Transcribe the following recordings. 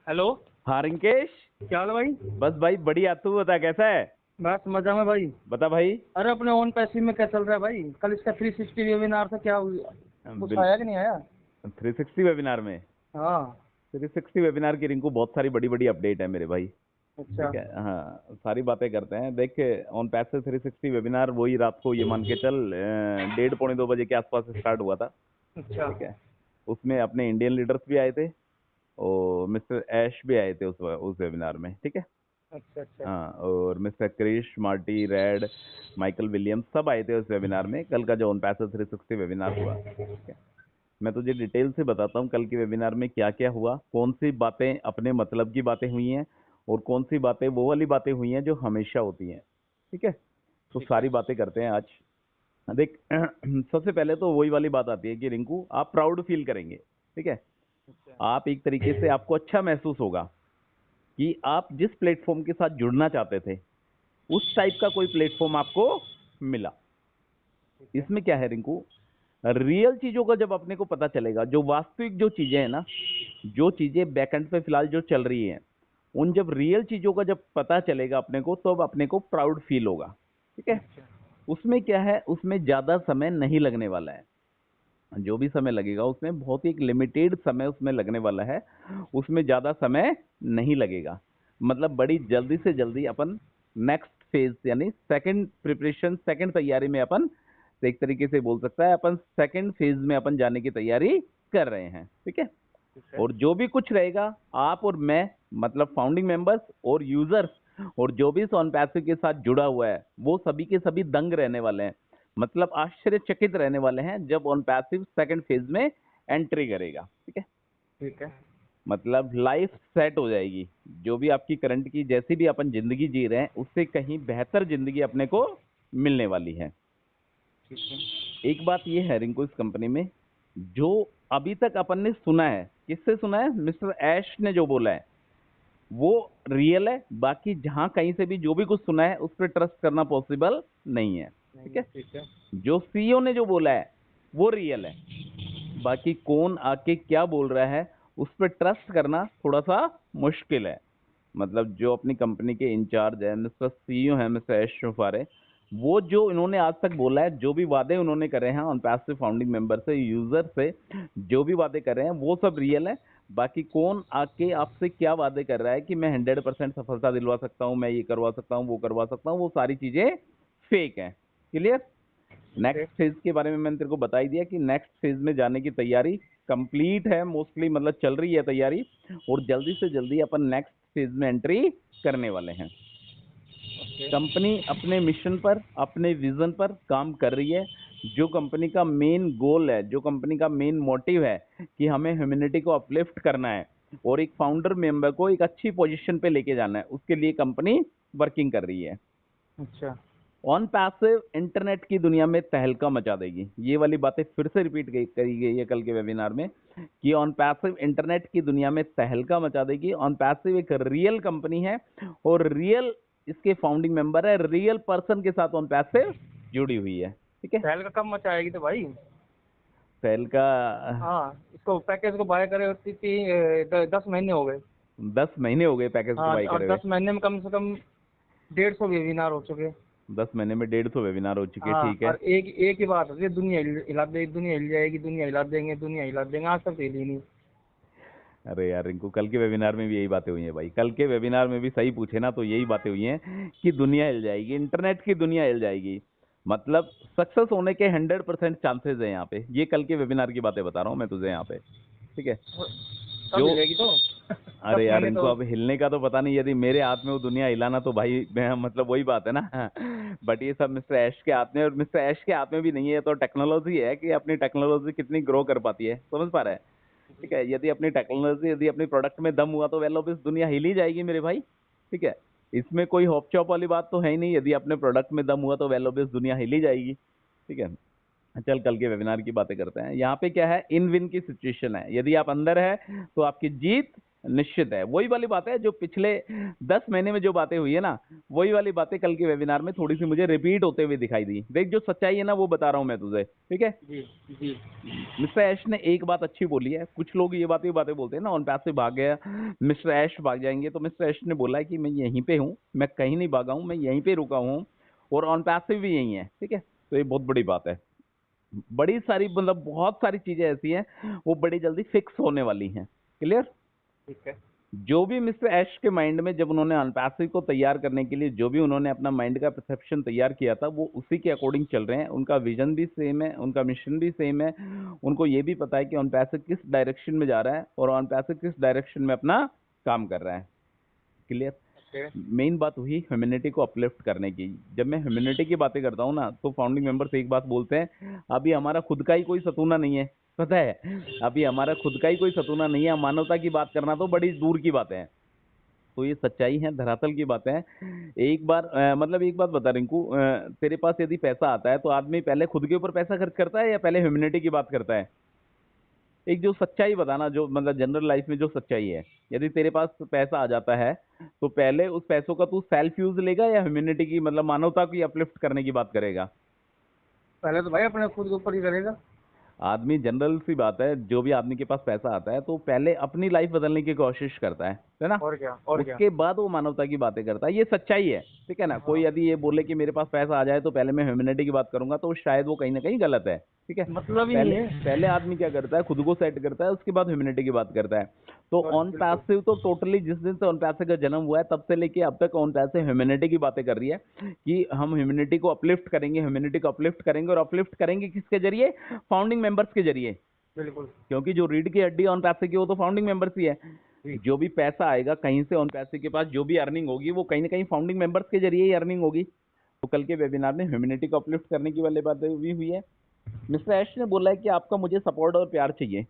Hello. हाँ रिंकेश। क्या हाल है भाई? बस भाई बढ़िया, तू बता कैसा है। बस मजा में भाई। बता भाई। अरे अपने ओन पैसिव में क्या चल रहा है भाई? कल इसका 360 वेबिनार था, क्या हुआ? कुछ बिल आया कि नहीं आया? 360 वेबिनार में। हाँ। 360 वेबिनार की रिंकू बहुत सारी बड़ी बड़ी अपडेट है मेरे भाई। अच्छा। ठीक है, हाँ सारी बातें करते हैं। देख, ऑन पैसे 360 वेबिनार वही रात को, ये मान के चल 1:30 पौने 2 बजे के आसपास स्टार्ट हुआ था। अच्छा। ठीक है। उसमें अपने इंडियन लीडर्स भी आए थे और मिस्टर ऐश भी आए थे उस वेबिनार में। ठीक है। अच्छा। अच्छा। हाँ, और mister Krish Marty Red, Michael Williams सब आए थे उस वेबिनार में, कल का जो ऑन पैसा 360 वेबिनार हुआ। ठीक है। मैं तुझे डिटेल से बताता हूँ कल के वेबिनार में क्या क्या हुआ, कौन सी बातें अपने मतलब की बातें हुई हैं और कौन सी बातें वो वाली बातें हुई हैं जो हमेशा होती हैं। ठीक है। तो ठीक है। सारी बातें करते हैं आज। देख सबसे पहले तो वही वाली बात आती है कि रिंकू आप प्राउड फील करेंगे। ठीक है। अच्छा। आप एक तरीके से आपको अच्छा महसूस होगा कि आप जिस प्लेटफॉर्म के साथ जुड़ना चाहते थे उस टाइप का कोई प्लेटफॉर्म आपको मिला। ठीक है। इसमें क्या है रिंकू, रियल चीजों का जब अपने को पता चलेगा, जो वास्तविक जो चीजें हैं ना, जो चीजें बैकएंड पे फिलहाल जो चल रही हैं, उन जब रियल चीजों का जब पता चलेगा अपने को, तो अब अपने को प्राउड फील होगा। ठीक है। अच्छा। उसमें क्या है, उसमें ज्यादा समय नहीं लगने वाला है। जो भी समय लगेगा उसमें बहुत ही एक लिमिटेड समय उसमें लगने वाला है। उसमें ज्यादा समय नहीं लगेगा। मतलब बड़ी जल्दी से जल्दी अपन नेक्स्ट फेज यानी सेकंड प्रिपरेशन, सेकंड तैयारी में अपन एक तरीके से बोल सकता है अपन सेकंड फेज में अपन जाने की तैयारी कर रहे हैं। ठीक है। ठीक है। और जो भी कुछ रहेगा, आप और मैं, मतलब फाउंडिंग मेंबर्स और यूजर्स और जो भी सोन पैसिव के साथ जुड़ा हुआ है, वो सभी के सभी दंग रहने वाले हैं। मतलब आश्चर्यचकित रहने वाले हैं जब ऑन पैसिव सेकंड फेज में एंट्री करेगा। ठीक है। ठीक है। मतलब लाइफ सेट हो जाएगी। जो भी आपकी करंट की जैसी भी अपन जिंदगी जी रहे हैं, उससे कहीं बेहतर जिंदगी अपने को मिलने वाली है। ठीक है। एक बात ये है रिंकू, इस कंपनी में जो अभी तक अपन ने सुना है, किससे सुना है, मिस्टर ऐश ने जो बोला है वो रियल है। बाकी जहां कहीं से भी जो भी कुछ सुना है उस पर ट्रस्ट करना पॉसिबल नहीं है। ठीक नहीं है। है। ठीक है। जो सीईओ ने जो बोला है वो रियल है। बाकी कौन आके क्या बोल रहा है उस पर ट्रस्ट करना थोड़ा सा मुश्किल है। मतलब जो अपनी कंपनी के इंचार्ज है, मिस्टर सीईओ है, मिस्टर एश शुफारे, वो जो इन्होंने आज तक बोला है, जो भी वादे उन्होंने करे हैं ऑन पैसिव फाउंडिंग मेंबर से, यूजर से, जो भी वादे कर रहे हैं वो सब रियल है। बाकी कौन आके आपसे क्या वादे कर रहा है कि मैं 100% सफलता दिलवा सकता हूँ, मैं ये करवा सकता हूँ, वो करवा सकता हूँ, वो सारी चीजें फेक है। क्लियर। ठीक है। नेक्स्ट फेज के बारे में मैंने तेरे को बता ही दिया कि नेक्स्ट फेज में जाने की तैयारी कंप्लीट है मोस्टली, मतलब चल रही है तैयारी। और जल्दी से जल्दी अपन नेक्स्ट फेज में एंट्री करने वाले हैं। ओके। कंपनी अपने मिशन पर, अपने विजन पर काम कर रही है। जो कंपनी का मेन गोल है, जो कंपनी का मेन मोटिव है कि हमें ह्यूमैनिटी को अपलिफ्ट करना है और एक फाउंडर मेंबर को एक अच्छी पोजीशन पे लेके जाना है, उसके लिए कंपनी वर्किंग कर रही है। अच्छा। ऑन पैसिव इंटरनेट की दुनिया में तहलका मचा देगी। ये वाली बातें फिर से रिपीट करी गई है कल के वेबिनार में कि ऑन पैसिव इंटरनेट की दुनिया में तहलका मचा देगी। ऑन पैसिव एक रियल कंपनी है और रियल इसके फाउंडिंग मेंबर है, रियल पर्सन के साथ ऑन पैसिव जुड़ी हुई है। ठीक है। पहल का कब मचाएगी तो भाई? तहलका हाँ, इसको पैकेज को बाय करे होती थी 10 महीने हो गए। 10 महीने हो गए पैकेज को हाँ, बाई और करे हुए। 10 महीने में कम से कम 150 वेबिनार हो चुके। 10 महीने में 150 वेबिनार हो चुके। हाँ, ठीक है। और एक एक ही बात होती है, दुनिया हिला दे, दुनिया हिल जाएगी, दुनिया हिला देंगे, दुनिया हिला देंगे, आज तक तो हिली नहीं। अरे यार रिंकू, कल के वेबिनार में भी यही बातें हुई हैं भाई। कल के वेबिनार में भी सही पूछे ना तो यही बातें हुई हैं कि दुनिया हिल जाएगी, इंटरनेट की दुनिया हिल जाएगी। मतलब सक्सेस होने के 100% चांसेस है यहाँ पे। ये कल के वेबिनार की बातें बता रहा हूँ मैं तुझे यहाँ पे। ठीक है। कब जो हिलेगी तो? अरे दस यार महीने इनको तो। अब हिलने का तो पता नहीं, यदि मेरे हाथ में वो दुनिया हिलाना तो भाई मैं, मतलब वही बात है ना। बट ये सब मिस्टर ऐश के हाथ में, और मिस्टर ऐश के हाथ में भी नहीं है, तो टेक्नोलॉजी है कि अपनी टेक्नोलॉजी कितनी ग्रो कर पाती है, समझ पा रहा है। ठीक है। यदि अपनी टेक्नोलॉजी, यदि अपनी प्रोडक्ट में दम हुआ तो वेल ऑफ इस दुनिया हिल ही जाएगी मेरे भाई। ठीक है। इसमें कोई हॉप चॉप वाली बात तो है ही नहीं। यदि अपने प्रोडक्ट में दम हुआ तो वेल ऑफ इस दुनिया हिल ही जाएगी। ठीक है। चल कल के वेबिनार की बातें करते हैं। यहाँ पे क्या है, इन विन की सिचुएशन है। यदि आप अंदर है तो आपकी जीत, निश्चित है। वही वाली बात है जो पिछले 10 महीने में जो बातें हुई है ना, वही वाली बातें कल के वेबिनार में थोड़ी सी मुझे रिपीट होते हुए दिखाई दी। देख, जो सच्चाई है ना वो बता रहा हूँ मैं तुझे, ठीक है। जी जी मिस्टर ऐश ने एक बात अच्छी बोली है। कुछ लोग ये बातें बोलते हैं ना, ऑन पैसिव भाग गया, मिस्टर ऐश भाग जाएंगे। तो मिस्टर ऐश ने बोला है कि मैं यहीं पे हूँ, मैं कहीं नहीं भागा हूँ, मैं यहीं पे रुका हूँ और ऑन पैसिव भी यहीं है, ठीक है। तो ये बहुत बड़ी बात है। बड़ी सारी, मतलब बहुत सारी चीजें ऐसी हैं वो बड़ी जल्दी फिक्स होने वाली हैं। क्लियर। ठीक है। जो भी मिस्टर ऐश के माइंड में, जब उन्होंने अनपैसिव को तैयार करने के लिए जो भी उन्होंने अपना माइंड का परसेप्शन तैयार किया था, वो उसी के अकॉर्डिंग चल रहे हैं। उनका विजन भी सेम है, उनका मिशन भी सेम है। उनको ये भी पता है कि अनपैसिव किस डायरेक्शन में जा रहा है और अनपैसिव किस डायरेक्शन में अपना काम कर रहा है। क्लियर। ओके। मेन बात हुई ह्यूमैनिटी को अपलिफ्ट करने की। जब मैं ह्यूमैनिटी की बातें करता हूँ ना, तो फाउंडिंग मेंबर्स एक बात बोलते हैं, अभी हमारा खुद का ही कोई सतूना नहीं है, पता है। अभी हमारा खुद का ही कोई सतूना नहीं है, मानवता की बात करना तो बड़ी दूर की बात है। तो ये सच्चाई है, धरातल की बातें हैं। एक बार मतलब एक बात बता रिंकू, तेरे पास यदि पैसा आता है तो आदमी पहले खुद के ऊपर पैसा खर्च करता है या पहले ह्यूमैनिटी की बात करता है? एक जो सच्चाई बताना, जो मतलब जनरल लाइफ में जो सच्चाई है, यदि तेरे पास पैसा आ जाता है तो पहले उस पैसों का तू सेल्फ यूज लेगा या ह्यूमैनिटी की, मतलब मानवता की अपलिफ्ट करने की बात करेगा? पहले तो भाई अपने खुद के ऊपर ही करेगा। आदमी, जनरल सी बात है, जो भी आदमी के पास पैसा आता है तो पहले अपनी लाइफ बदलने की कोशिश करता है ना। और क्या, और क्या। उसके बाद वो मानवता की बातें करता है। ये सच्चाई है, ठीक है ना। हाँ। कोई यदि ये बोले कि मेरे पास पैसा आ जाए तो पहले मैं ह्यूमैनिटी की बात करूंगा, तो शायद वो कहीं ना कहीं गलत है, ठीक है। मतलब ही नहीं पहले है। पहले आदमी क्या करता है, खुद को सेट करता है, उसके बाद ह्यूमैनिटी की बात करता है। तो और ऑन बिल्कुल। पैसिव तो टोटली, जिस दिन से ऑन पैसिव का जन्म हुआ है तब से लेके अब तक ऑन पैसिव ह्यूमैनिटी की बातें कर रही है कि हम ह्यूमैनिटी को अपलिफ्ट करेंगे, ह्यूमैनिटी को अपलिफ्ट करेंगे। और अपलिफ्ट करेंगे किसके जरिए? फाउंडिंग मेंबर्स के जरिए। बिल्कुल। क्योंकि जो रीढ़ की हड्डी ऑन पैसे की वो तो फाउंडिंग मेंबर्स ही है। जी। जो भी पैसा आएगा कहीं से, ऑन पैसे के पास जो भी अर्निंग होगी वो कहीं ना कहीं फाउंडिंग मेंबर्स के जरिए ही अर्निंग होगी। तो कल के वेबिनार में ह्यूमैनिटी को अपलिफ्ट करने की वाली बात भी हुई है। मिस्टर ऐश ने बोला है कि आपका मुझे सपोर्ट और प्यार चाहिए,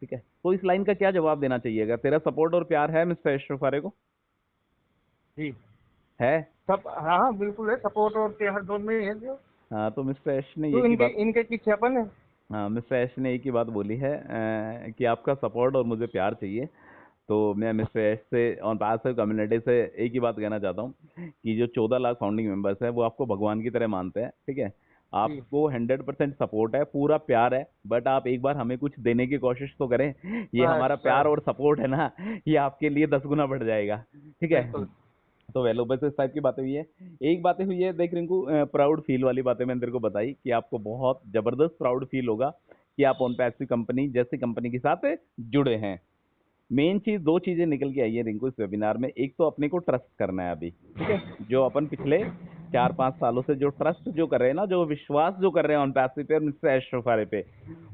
ठीक है। तो इस लाइन का क्या जवाब देना चाहिएगा? तेरा सपोर्ट और प्यार है मिस्टर ऐश रफारे को? जी। है। सब, हाँ हाँ बिल्कुल है, सपोर्ट और प्यार दोनों में ही है जो। हाँ, तो मिस्टर ऐश ने तो एक ही इनके बात, इनके पीछे अपन है। हाँ मिस्टर ऐश ने एक ही बात बोली है कि आपका सपोर्ट और मुझे प्यार चाहिए। तो मैं मिस्टर एस से और पासिव कम्युनिटी से एक ही बात कहना चाहता हूँ कि जो 14 लाख फाउंडिंग मेंबर्स हैं वो आपको भगवान की तरह मानते हैं, ठीक है। जी। आपको 100% सपोर्ट है, पूरा प्यार है, बट आप एक बार हमें कुछ देने की कोशिश तो करें। ये बस हमारा प्यार बस। और सपोर्ट है ना, ये आपके लिए 10 गुना बढ़ जाएगा, ठीक है। बिल्कुल। तो वेलो, बस इस टाइप की बातें हुई है। एक बातें हुई है, देख रिंकू, प्राउड फील वाली बातें मैंने तेरे को बताई कि आपको बहुत जबरदस्त प्राउड फील होगा कि आप ऑन पैसिव कंपनी जैसी कंपनी के साथ जुड़े हैं। मेन चीज, दो चीजें निकल के आई है रिंकू इस वेबिनार में। एक तो अपने को ट्रस्ट करना है अभी, ठीक है। जो अपन पिछले 4-5 सालों से जो ट्रस्ट जो कर रहे हैं ना, जो विश्वास जो कर रहे हैं ऑन पैसिव पे और मिस्टर एस्ट्रोफारे पे,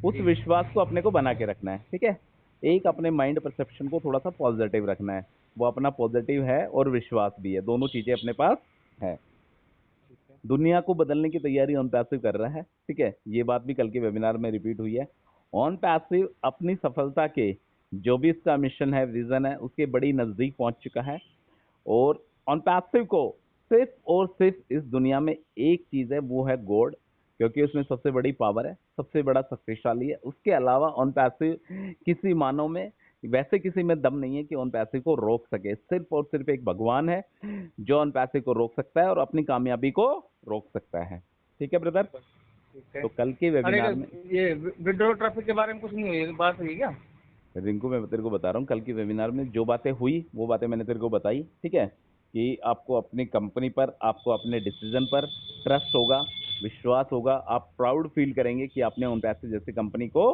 उस जी। विश्वास को अपने को बना के रखना है, ठीक है। एक अपने माइंड परसेप्शन को थोड़ा सा पॉजिटिव रखना है। वो अपना पॉजिटिव है और विश्वास भी है, दोनों चीजें अपने पास है। ठीक है। दुनिया को बदलने की तैयारी ऑन पैसिव कर रहा है, ठीक है। ये बात भी कल के वेबिनार में रिपीट हुई है। ऑन पैसिव अपनी सफलता के, जो भी इसका मिशन है, विजन है, उसके बड़ी नजदीक पहुंच चुका है। और ऑन पैसिव को सिर्फ और सिर्फ इस दुनिया में एक चीज है, वो है गॉड। क्योंकि उसमें सबसे बड़ी पावर है, सबसे बड़ा शक्तिशाली है। उसके अलावा ऑन पैसिव किसी मानव में, वैसे किसी में दम नहीं है कि ऑन पैसिव को रोक सके। सिर्फ और सिर्फ एक भगवान है जो ऑन पैसिव को रोक सकता है और अपनी कामयाबी को रोक सकता है, ठीक है ब्रदर। ठीक है। तो कल के अरे वेबिनार में, ये विड्रॉ ट्रैफिक के बारे में कुछ नहीं हुई, बात हुई क्या? रिंकू मैं तेरे को बता रहा हूँ, कल के वेबिनार में जो बातें हुई वो बातें मैंने तेरे को बताई, ठीक है। कि आपको अपनी कंपनी पर, आपको अपने डिसीजन पर ट्रस्ट होगा, विश्वास होगा। आप प्राउड फील करेंगे कि आपने उन पैसे जैसी कंपनी को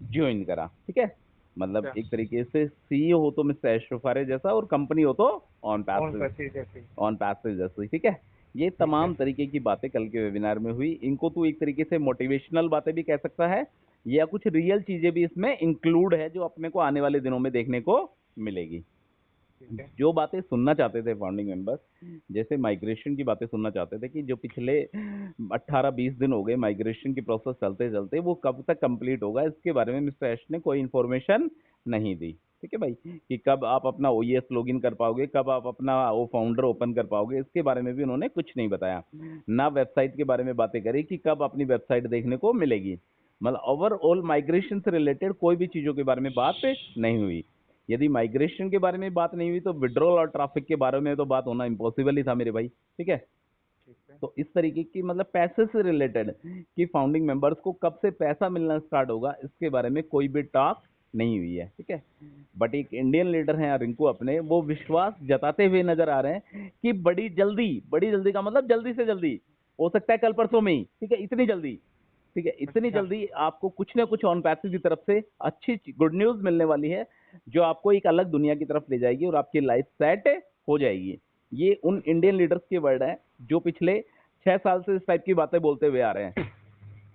ज्वाइन करा, ठीक है। मतलब अच्छा। एक तरीके से सीईओ हो तो मिस्टर एस्ट्रोफारे जैसा, और कंपनी हो तो ऑन कौन पैसिव, सा चीज जैसी? ऑन पैसिव जैसी, ठीक है। ये ठीक है। तमाम तरीके की बातें कल के वेबिनार में हुई। इनको तू एक तरीके से मोटिवेशनल बातें भी कह सकता है, या कुछ रियल चीजें भी इसमें इंक्लूड है जो अपने को आने वाले दिनों में देखने को मिलेगी। ठीक है। जो बातें सुनना चाहते थे फाउंडिंग मेंबर्स, जैसे माइग्रेशन की बातें सुनना चाहते थे कि जो पिछले 18-20 दिन हो गए माइग्रेशन की प्रोसेस चलते चलते, वो कब तक कंप्लीट होगा, इसके बारे में मिस्टर एश ने कोई इन्फॉर्मेशन नहीं दी, ठीक है भाई। कि कब आप अपना ओईएस लॉगिन कर पाओगे, कब आप अपना वो फाउंडर ओपन कर पाओगे, इसके बारे में भी उन्होंने कुछ नहीं बताया। ना वेबसाइट के बारे में बातें करी कि कब अपनी वेबसाइट देखने को मिलेगी। मतलब ओवरऑल माइग्रेशन से रिलेटेड कोई भी चीज़ों के बारे में बात नहीं हुई। यदि माइग्रेशन के बारे में बात नहीं हुई तो विड्रॉल और ट्रैफिक के बारे में तो बात होना इम्पॉसिबल ही था मेरे भाई, ठीक है। ठीक है। तो इस तरीके की मतलब पैसे से रिलेटेड कि फाउंडिंग मेंबर्स को कब से पैसा मिलना स्टार्ट होगा, इसके बारे में कोई भी टॉक नहीं हुई है, ठीक है। बट एक इंडियन लीडर हैं रिंकू अपने, वो विश्वास जताते हुए नजर आ रहे हैं कि बड़ी जल्दी का मतलब जल्दी से जल्दी, हो सकता है कल परसों में ही, ठीक है, इतनी जल्दी, ठीक है, इतनी अच्छा। जल्दी आपको कुछ ना कुछ ऑन पैसिव की तरफ से अच्छी गुड न्यूज मिलने वाली है, जो आपको एक अलग दुनिया की तरफ ले जाएगी और आपकी लाइफ सेट हो जाएगी। ये उन इंडियन लीडर्स के वर्ड हैं जो पिछले 6 साल से इस टाइप की बातें बोलते हुए आ रहे हैं,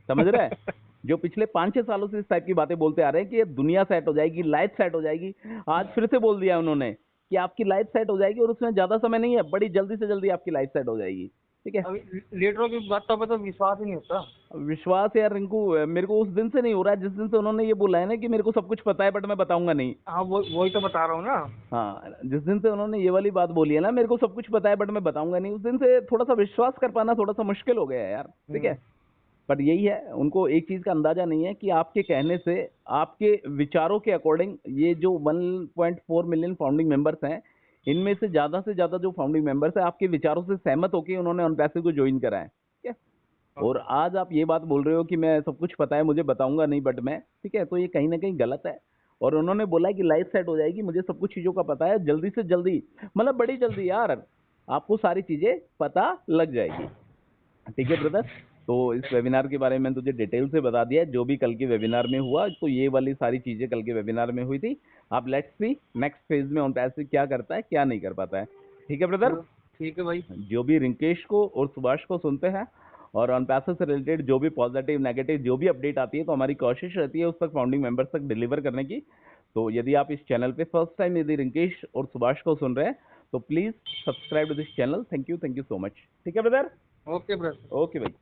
समझ रहे हैं, जो पिछले 5-6 सालों से इस टाइप की बातें बोलते आ रहे हैं कि ये दुनिया सेट हो जाएगी, लाइफ सेट हो जाएगी। आज फिर से बोल दिया उन्होंने कि आपकी लाइफ सेट हो जाएगी और उसमें ज्यादा समय नहीं है, बड़ी जल्दी से जल्दी आपकी लाइफ सेट हो जाएगी, ठीक है। अभी लीडरों की बातों पे तो विश्वास ही नहीं होता। विश्वास यार रिंकू, मेरे को उस दिन से नहीं हो रहा है जिस दिन से उन्होंने ये बोला है ना कि मेरे को सब कुछ पता है बट मैं बताऊंगा नहीं। हाँ, वही तो बता रहा हूँ ना। हाँ, जिस दिन से उन्होंने ये वाली बात बोली है ना, मेरे को सब कुछ पता है बट मैं बताऊंगा नहीं, उस दिन से थोड़ा सा विश्वास कर पाना थोड़ा सा मुश्किल हो गया है यार, ठीक है। पर यही है, उनको एक चीज का अंदाजा नहीं है कि आपके कहने से, आपके विचारों के अकॉर्डिंग, ये जो 1.4 मिलियन फाउंडिंग मेंबर्स हैं, इनमें से ज्यादा जो फाउंडिंग मेंबर्स हैं आपके विचारों से सहमत होकर उन्होंने ऑन पैसे को ज्वाइन करा है, ठीक है। और आज आप ये बात बोल रहे हो कि मैं सब कुछ पता है मुझे बताऊंगा नहीं बट मैं, ठीक है, तो ये कहीं ना कहीं गलत है। और उन्होंने बोला है कि लाइफ सेट हो जाएगी, मुझे सब कुछ चीजों का पता है, जल्दी से जल्दी, मतलब बड़ी जल्दी यार, आपको सारी चीजें पता लग जाएगी, ठीक है ब्रदर। तो इस वेबिनार के बारे में तुझे डिटेल से बता दिया है, जो भी कल के वेबिनार में हुआ, तो ये वाली सारी चीजें कल के वेबिनार में हुई थी। आप लेट्स सी नेक्स्ट फेज में ऑन पैसे क्या करता है क्या नहीं कर पाता है, ठीक है ब्रदर। ठीक है भाई। जो भी रिंकेश को और सुभाष को सुनते हैं और ऑन पैसे से रिलेटेड जो भी पॉजिटिव नेगेटिव जो भी अपडेट आती है, तो हमारी कोशिश रहती है उस तक फाउंडिंग मेंबर्स तक डिलीवर करने की। तो यदि आप इस चैनल पे फर्स्ट टाइम यदि रिंकेश और सुभाष को सुन रहे हैं तो please subscribe to this channel. Thank you so much, ठीक है ब्रदर। Okay brother. ओके भाई।